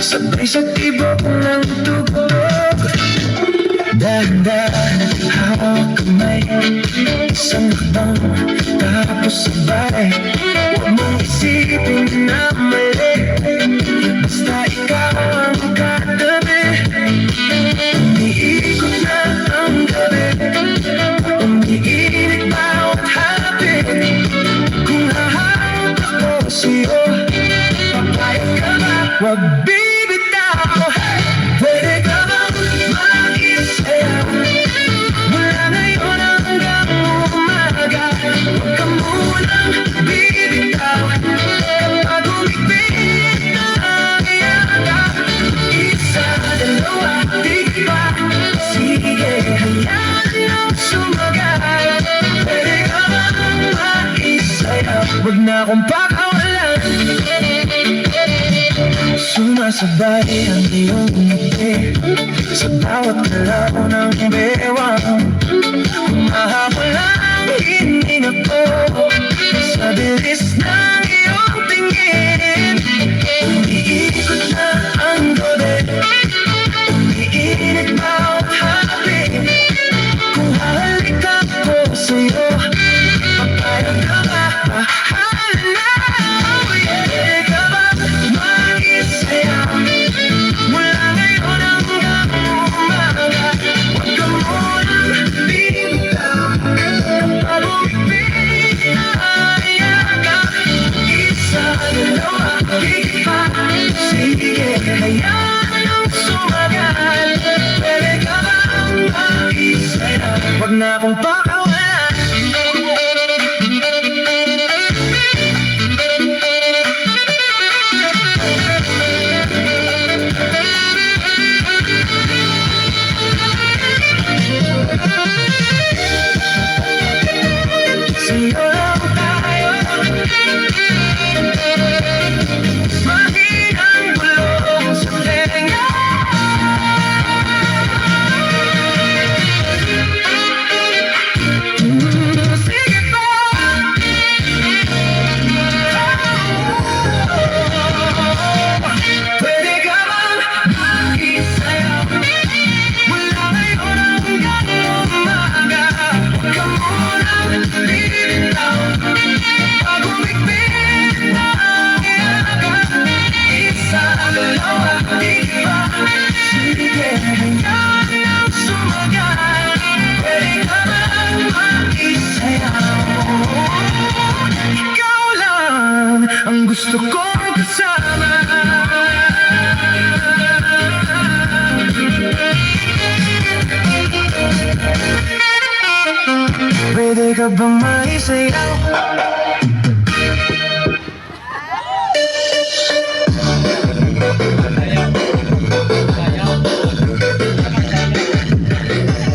sabay sa tibok ng tugtog. Dahan-dahan hawak kamay, isang hakbang tapos sabay. Huwag mong isipin na mali, basta ikaw ang katabi. Umiikot na ang gabi, umiinit bawat hapit. Kung hahawak ako sa'yo, papayag ka ba? Huwag bibitaw. Pwede ka bang mag-isayaw mula ngayon hanggang umaga? Huwag ka munang bibitaw kapag umipit na ang iyaga. Isa, dalawa, tiga, sige, hayaan lang sumagal. Pwede ka bang mag-isayaw? Huwag na akong pakawalan. Sumasabay ang iyong ngiti sa bawat galaw ng bewang. Humahabol ang hining ako sa bilis ng iyong tingin. Umiikot na ang gabi, umiinit bawat hapit. Kung halik ako sa'yo, papayag ka ba? Mahal na. Pwede ka ba mag-isayaw mula ngayon hanggang umaga? Huwag ka munang bibitaw kapag umipit na ang iyaga. Isa, dalawa, tiga, sige, hayaan lang sumagal. Pwede ka bang mag-isayaw? Huwag na akong pakawalan. Sa'yo lang tayo, mahinang bulong sa tenga. Sige pa, pwede ka bang mag-isayaw mula ngayon hanggang umaga? Huwag ka munang bibitaw kapag umipit na ang iyaga. Isa, dalawa, tiga, sige, hayaan lang sumagal. Pwede ka bang mag-isayaw? Ikaw lang ang gusto kong kasama. Pwede ka bang maisayaw